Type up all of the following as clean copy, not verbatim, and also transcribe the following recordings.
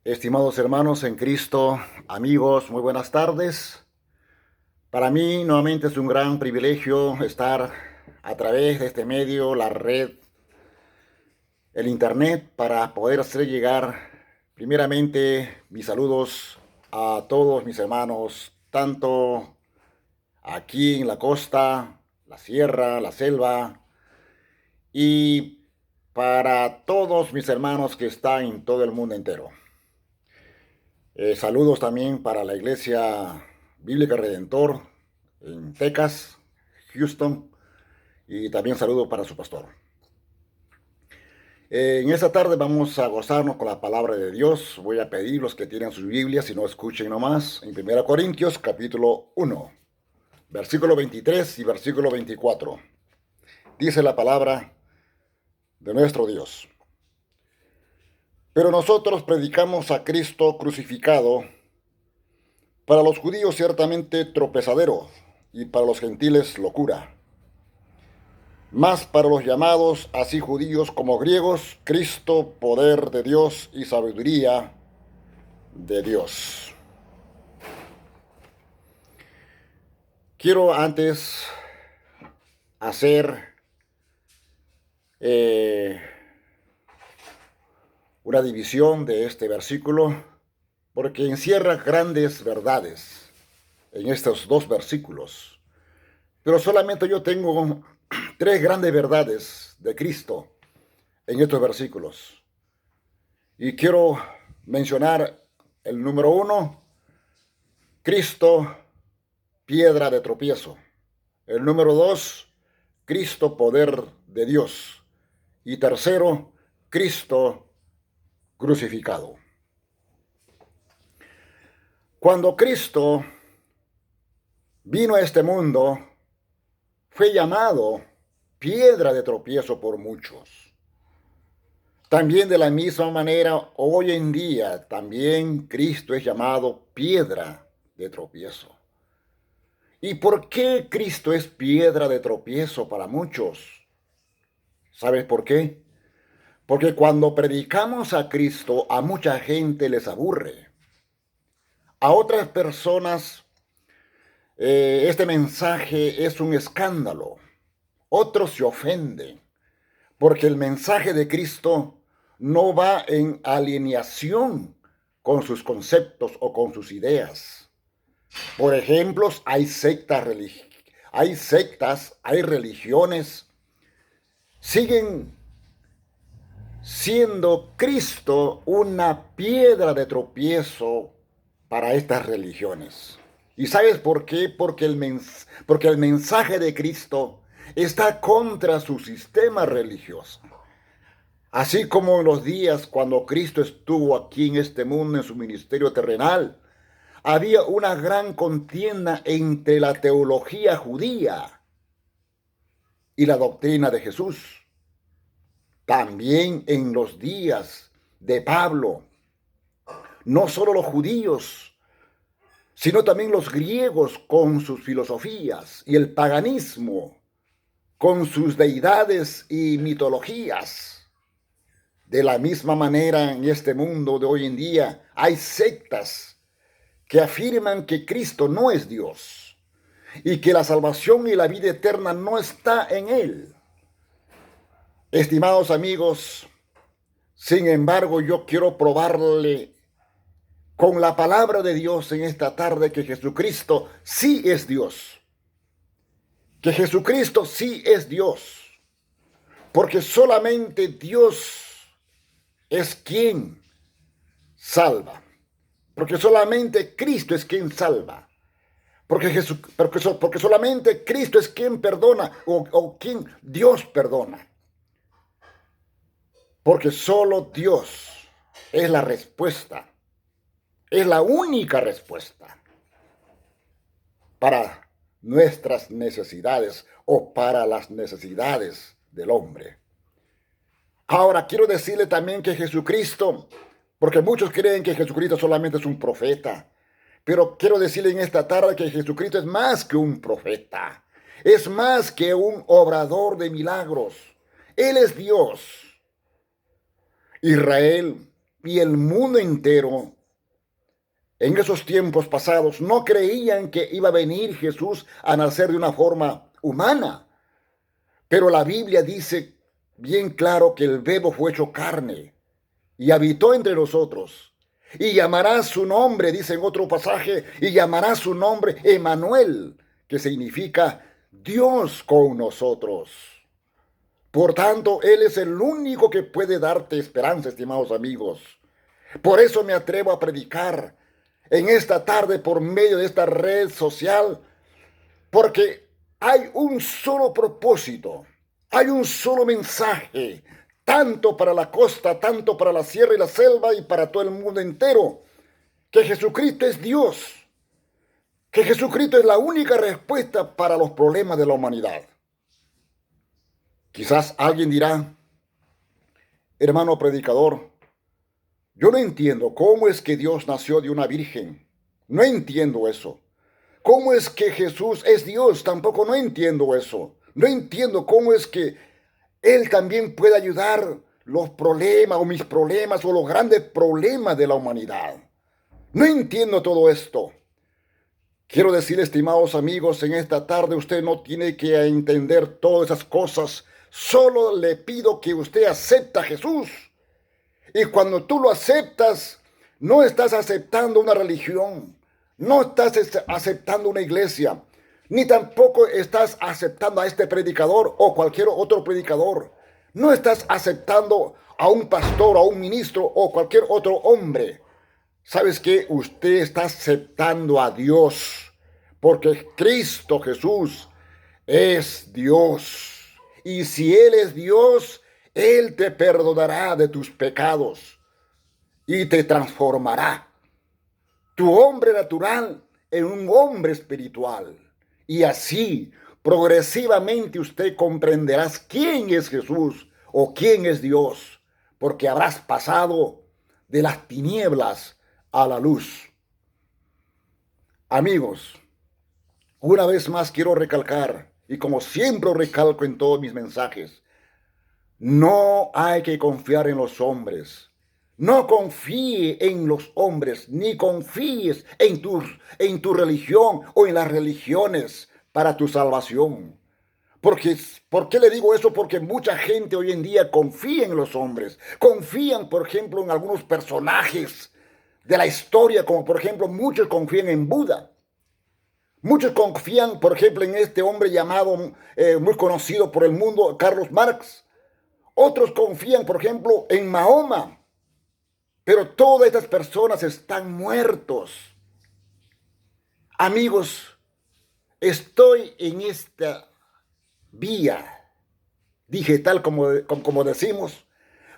Estimados hermanos en Cristo, amigos, muy buenas tardes. Para mí nuevamente es un gran privilegio estar a través de este medio, la red, el internet, para poder hacer llegar primeramente mis saludos a todos mis hermanos, tanto aquí en la costa, la sierra, la selva, y para todos mis hermanos que están en todo el mundo entero. Saludos también para la Iglesia Bíblica Redentor en Texas, Houston, y también saludo para su pastor. En esta tarde vamos a gozarnos con la palabra de Dios. Voy a pedir los que tienen sus Biblias, si no escuchen nomás, en 1 Corintios capítulo 1, versículo 23 y versículo 24. Dice la palabra de nuestro Dios. Pero nosotros predicamos a Cristo crucificado, para los judíos ciertamente tropezadero, y para los gentiles locura. Mas para los llamados, así judíos como griegos, Cristo, poder de Dios y sabiduría de Dios. Quiero antes hacer una división de este versículo, porque encierra grandes verdades en estos dos versículos. Pero solamente yo tengo tres grandes verdades de Cristo en estos versículos. Y quiero mencionar el número 1, Cristo, piedra de tropiezo. El número 2, Cristo, poder de Dios. Y tercero, Cristo crucificado. Cuando Cristo vino a este mundo, fue llamado piedra de tropiezo por muchos. También de la misma manera, hoy en día, también Cristo es llamado piedra de tropiezo. ¿Y por qué Cristo es piedra de tropiezo para muchos? ¿Sabes por qué? Porque cuando predicamos a Cristo, a mucha gente les aburre. A otras personas, este mensaje es un escándalo. Otros se ofenden, porque el mensaje de Cristo no va en alineación con sus conceptos o con sus ideas. Por ejemplo, hay sectas, hay religiones, siguen siendo Cristo una piedra de tropiezo para estas religiones. ¿Y sabes por qué? Porque el mensaje de Cristo está contra su sistema religioso. Así como en los días cuando Cristo estuvo aquí en este mundo en su ministerio terrenal, había una gran contienda entre la teología judía y la doctrina de Jesús. También en los días de Pablo, no solo los judíos, sino también los griegos con sus filosofías y el paganismo con sus deidades y mitologías. De la misma manera, en este mundo de hoy en día, hay sectas que afirman que Cristo no es Dios y que la salvación y la vida eterna no está en Él. Estimados amigos, sin embargo, yo quiero probarle con la palabra de Dios en esta tarde que Jesucristo sí es Dios. Que Jesucristo sí es Dios. Porque solamente Dios es quien salva. Porque solamente Cristo es quien salva. Porque solamente Cristo es quien perdona o quien Dios perdona. Porque solo Dios es la respuesta. Es la única respuesta para nuestras necesidades o para las necesidades del hombre. Ahora, quiero decirle también que Jesucristo, porque muchos creen que Jesucristo solamente es un profeta, pero quiero decirle en esta tarde que Jesucristo es más que un profeta, es más que un obrador de milagros. Él es Dios. Israel y el mundo entero en esos tiempos pasados no creían que iba a venir Jesús a nacer de una forma humana. Pero la Biblia dice bien claro que el Verbo fue hecho carne y habitó entre nosotros. Y llamará su nombre, dice en otro pasaje, y llamará su nombre Emmanuel, que significa Dios con nosotros. Por tanto, Él es el único que puede darte esperanza, estimados amigos. Por eso me atrevo a predicar en esta tarde por medio de esta red social, porque hay un solo propósito, hay un solo mensaje, tanto para la costa, tanto para la sierra y la selva y para todo el mundo entero, que Jesucristo es Dios, que Jesucristo es la única respuesta para los problemas de la humanidad. Quizás alguien dirá, hermano predicador, yo no entiendo cómo es que Dios nació de una virgen. No entiendo eso. ¿Cómo es que Jesús es Dios? Tampoco no entiendo eso. No entiendo cómo es que Él también puede ayudar los problemas o mis problemas o los grandes problemas de la humanidad. No entiendo todo esto. Quiero decir, estimados amigos, en esta tarde usted no tiene que entender todas esas cosas. Solo le pido que usted acepte a Jesús. Y cuando tú lo aceptas, no estás aceptando una religión, no estás aceptando una iglesia, ni tampoco estás aceptando a este predicador o cualquier otro predicador. No estás aceptando a un pastor, a un ministro o cualquier otro hombre. ¿Sabes qué? Usted está aceptando a Dios, porque Cristo Jesús es Dios. Y si Él es Dios, Él te perdonará de tus pecados y te transformará tu hombre natural en un hombre espiritual. Y así, progresivamente usted comprenderá quién es Jesús o quién es Dios, porque habrás pasado de las tinieblas a la luz. Amigos, una vez más quiero recalcar, y como siempre recalco en todos mis mensajes, no hay que confiar en los hombres. No confíe en los hombres, ni confíes en tu religión o en las religiones para tu salvación. ¿Por qué le digo eso? Porque mucha gente hoy en día confía en los hombres. Confían, por ejemplo, en algunos personajes de la historia, como por ejemplo muchos confían en Buda. Muchos confían, por ejemplo, en este hombre llamado, muy conocido por el mundo, Carlos Marx. Otros confían, por ejemplo, en Mahoma. Pero todas estas personas están muertos. Amigos, estoy en esta vía digital, como decimos,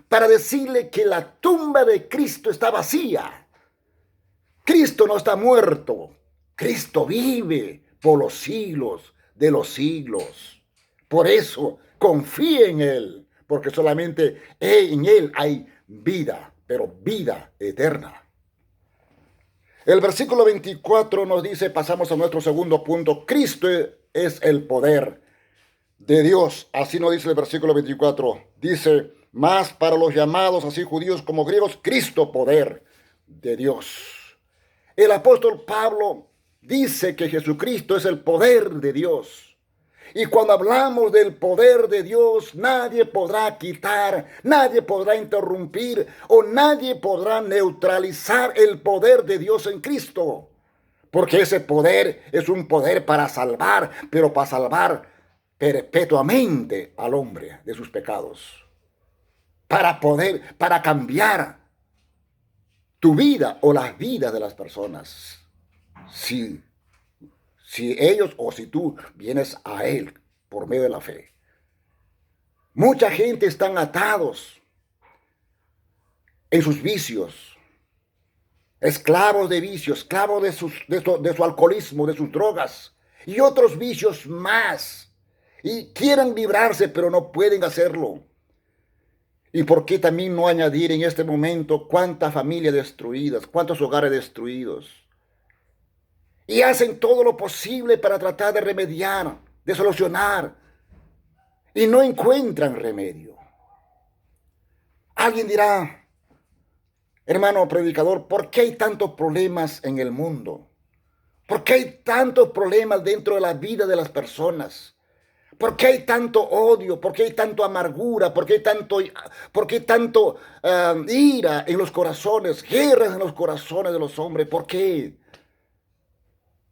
para decirle que la tumba de Cristo está vacía. Cristo no está muerto. Cristo vive por los siglos de los siglos. Por eso, confíe en Él, porque solamente en Él hay vida, pero vida eterna. El versículo 24 nos dice, pasamos a nuestro segundo punto, Cristo es el poder de Dios. Así nos dice el versículo 24. Dice, más para los llamados, así judíos como griegos, Cristo poder de Dios. El apóstol Pablo dice que Jesucristo es el poder de Dios. Y cuando hablamos del poder de Dios, nadie podrá quitar, nadie podrá interrumpir o nadie podrá neutralizar el poder de Dios en Cristo. Porque ese poder es un poder para salvar, pero para salvar perpetuamente al hombre de sus pecados. Para cambiar tu vida o las vidas de las personas. Si ellos o si tú vienes a Él por medio de la fe. Mucha gente están atados en sus vicios, esclavos de vicios, esclavos de su alcoholismo, de sus drogas y otros vicios más. Y quieren librarse, pero no pueden hacerlo. ¿Y por qué también no añadir en este momento cuántas familias destruidas, cuántos hogares destruidos? Y hacen todo lo posible para tratar de remediar, de solucionar. Y no encuentran remedio. Alguien dirá, Hermano predicador, ¿por qué hay tantos problemas en el mundo? ¿Por qué hay tantos problemas dentro de la vida de las personas? ¿Por qué hay tanto odio? ¿Por qué hay tanto amargura? ¿Por qué tanto ira en los corazones? Guerras en los corazones de los hombres. ¿Por qué?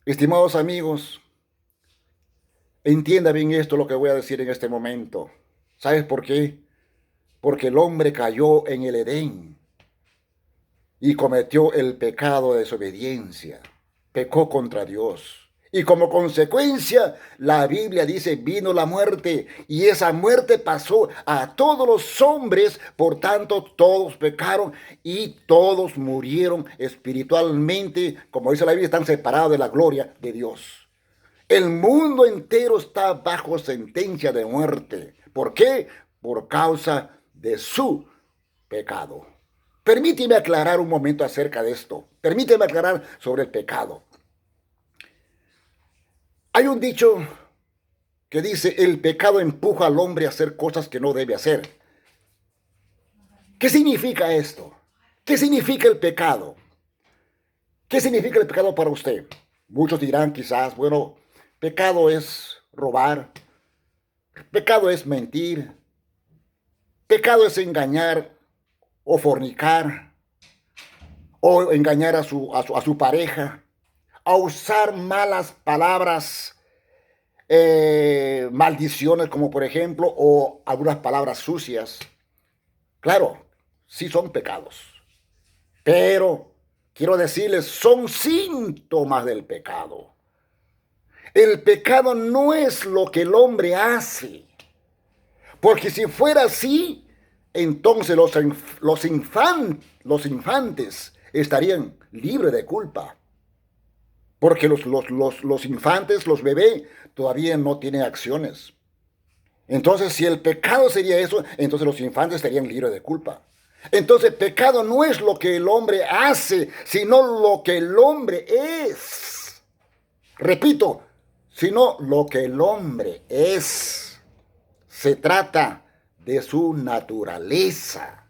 Estimados amigos, entienda bien esto lo que voy a decir en este momento. ¿Sabes por qué? Porque el hombre cayó en el Edén y cometió el pecado de desobediencia. Pecó contra Dios. Y como consecuencia, la Biblia dice, vino la muerte, y esa muerte pasó a todos los hombres, por tanto, todos pecaron y todos murieron espiritualmente, como dice la Biblia, están separados de la gloria de Dios. El mundo entero está bajo sentencia de muerte. ¿Por qué? Por causa de su pecado. Permíteme aclarar un momento acerca de esto. Permíteme aclarar sobre el pecado. Hay un dicho que dice, el pecado empuja al hombre a hacer cosas que no debe hacer. ¿Qué significa esto? ¿Qué significa el pecado? ¿Qué significa el pecado para usted? Muchos dirán quizás, bueno, pecado es robar, pecado es mentir, pecado es engañar o fornicar, o engañar a su pareja, a usar malas palabras, maldiciones como por ejemplo, o algunas palabras sucias. Claro, sí son pecados, pero quiero decirles, son síntomas del pecado. El pecado no es lo que el hombre hace, porque si fuera así, entonces los infantes estarían libres de culpa. Porque los infantes, los bebés, todavía no tienen acciones. Entonces, si el pecado sería eso, entonces los infantes estarían libres de culpa. Entonces, pecado no es lo que el hombre hace, sino lo que el hombre es. Repito, sino lo que el hombre es. Se trata de su naturaleza.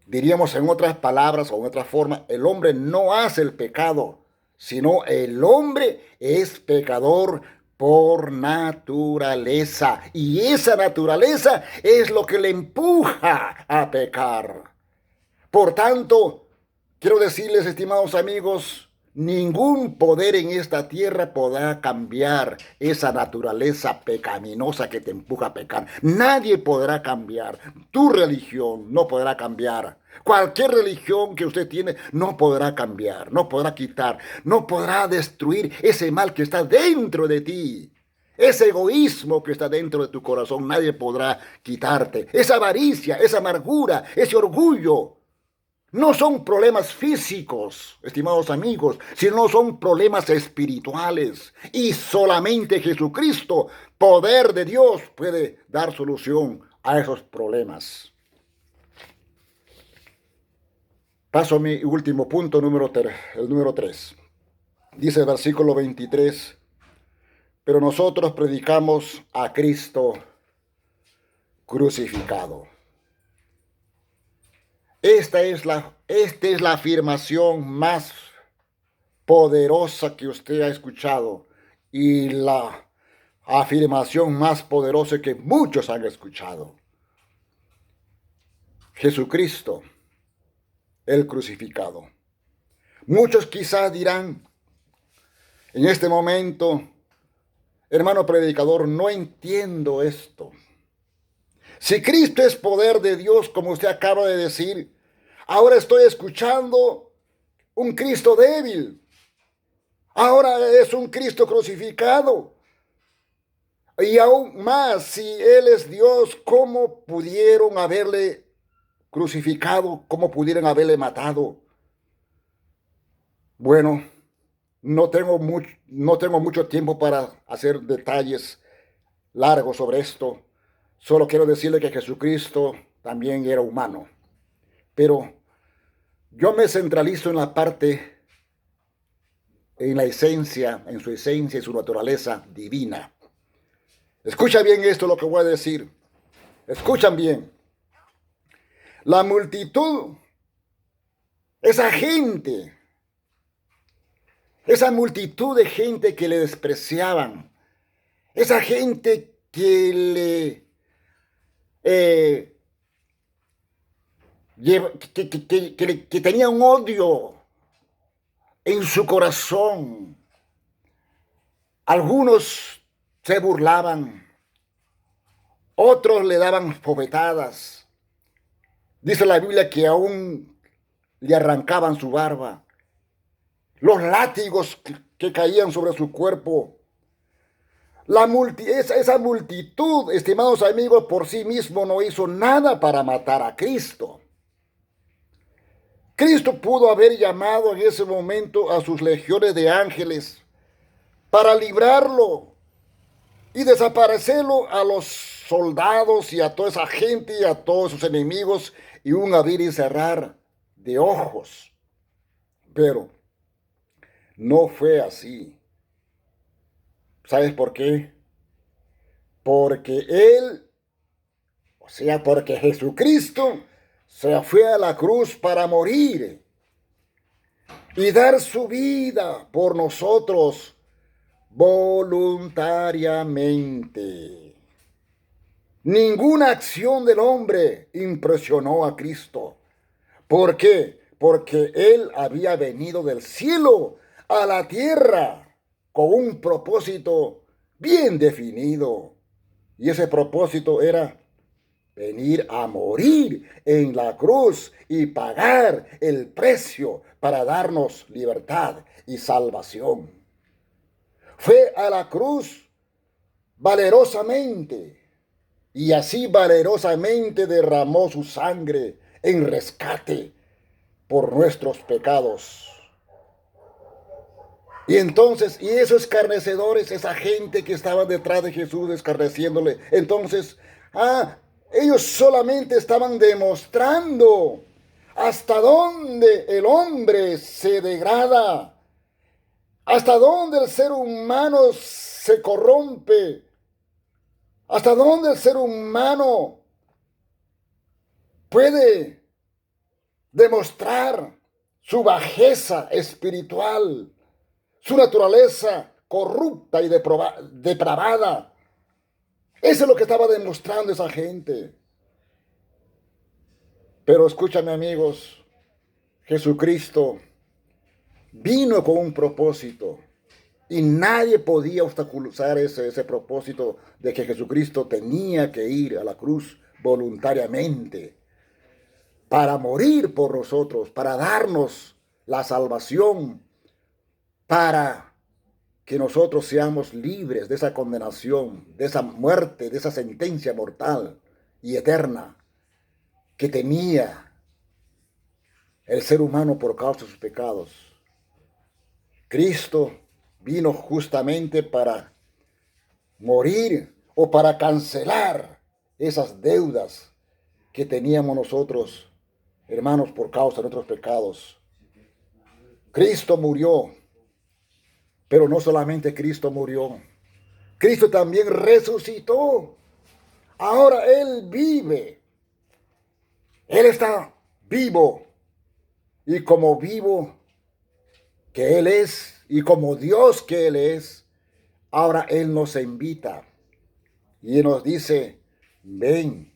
Diríamos en otras palabras o en otra forma, el hombre no hace el pecado, sino el hombre es pecador por naturaleza. Y esa naturaleza es lo que le empuja a pecar. Por tanto, quiero decirles, estimados amigos, ningún poder en esta tierra podrá cambiar esa naturaleza pecaminosa que te empuja a pecar. Nadie podrá cambiar. Tu religión no podrá cambiar. Cualquier religión que usted tiene no podrá cambiar, no podrá quitar, no podrá destruir ese mal que está dentro de ti. Ese egoísmo que está dentro de tu corazón, nadie podrá quitarte. Esa avaricia, esa amargura, ese orgullo. No son problemas físicos, estimados amigos, sino son problemas espirituales. Y solamente Jesucristo, poder de Dios, puede dar solución a esos problemas. Paso a mi último punto, el número 3. Dice el versículo 23, pero nosotros predicamos a Cristo crucificado. Esta es la afirmación más poderosa que usted ha escuchado y la afirmación más poderosa que muchos han escuchado. Jesucristo, el crucificado. Muchos quizás dirán en este momento, hermano predicador, no entiendo esto. Si Cristo es poder de Dios, como usted acaba de decir, ahora estoy escuchando un Cristo débil. Ahora es un Cristo crucificado. Y aún más, si Él es Dios, ¿cómo pudieron haberle crucificado? ¿Cómo pudieron haberle matado? Bueno, no tengo mucho tiempo para hacer detalles largos sobre esto. Solo quiero decirle que Jesucristo también era humano. Pero yo me centralizo en la parte, en la esencia, en su esencia y su naturaleza divina. Escucha bien esto lo que voy a decir. Escuchan bien. La multitud esa gente, esa multitud de gente que le despreciaban, esa gente que eh, que tenía un odio en su corazón. Algunos se burlaban, otros le daban bofetadas. Dice la Biblia que aún le arrancaban su barba, los látigos que caían sobre su cuerpo. Esa multitud, estimados amigos, por sí mismo no hizo nada para matar a Cristo. Cristo pudo haber llamado en ese momento a sus legiones de ángeles para librarlo y desaparecerlo a los soldados y a toda esa gente y a todos sus enemigos y un abrir y cerrar de ojos. Pero no fue así. ¿Sabes por qué? Porque porque Jesucristo se fue a la cruz para morir y dar su vida por nosotros voluntariamente. Ninguna acción del hombre impresionó a Cristo. ¿Por qué? Porque Él había venido del cielo a la tierra con un propósito bien definido. Y ese propósito era venir a morir en la cruz y pagar el precio para darnos libertad y salvación. Fue a la cruz valerosamente y así valerosamente derramó su sangre en rescate por nuestros pecados. Y entonces, y esos escarnecedores, esa gente que estaba detrás de Jesús escarneciéndole, entonces, ellos solamente estaban demostrando hasta dónde el hombre se degrada, hasta dónde el ser humano se corrompe, hasta dónde el ser humano puede demostrar su bajeza espiritual, su naturaleza corrupta y depravada. Eso es lo que estaba demostrando esa gente. Pero escúchame, amigos, Jesucristo vino con un propósito y nadie podía obstaculizar ese propósito de que Jesucristo tenía que ir a la cruz voluntariamente para morir por nosotros, para darnos la salvación, para que nosotros seamos libres de esa condenación, de esa muerte, de esa sentencia mortal y eterna que tenía el ser humano por causa de sus pecados. Cristo vino justamente para morir o para cancelar esas deudas que teníamos nosotros, hermanos, por causa de nuestros pecados. Cristo murió, pero no solamente Cristo murió, Cristo también resucitó. Ahora Él vive. Él está vivo. Y como vivo que Él es, y como Dios que Él es, ahora Él nos invita y nos dice, ven,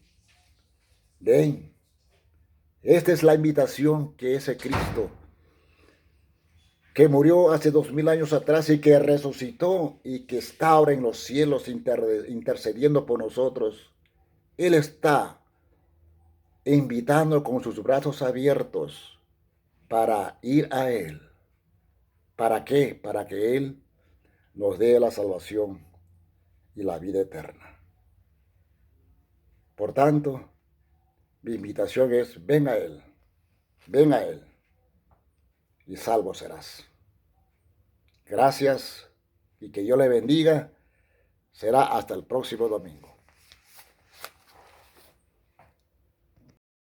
ven. Esta es la invitación que ese Cristo, que murió hace 2000 años atrás y que resucitó y que está ahora en los cielos intercediendo por nosotros, Él está invitando con sus brazos abiertos para ir a Él. ¿Para qué? Para que Él nos dé la salvación y la vida eterna. Por tanto, mi invitación es, ven a Él, y salvo serás. Gracias y que Dios le bendiga. Será hasta el próximo domingo.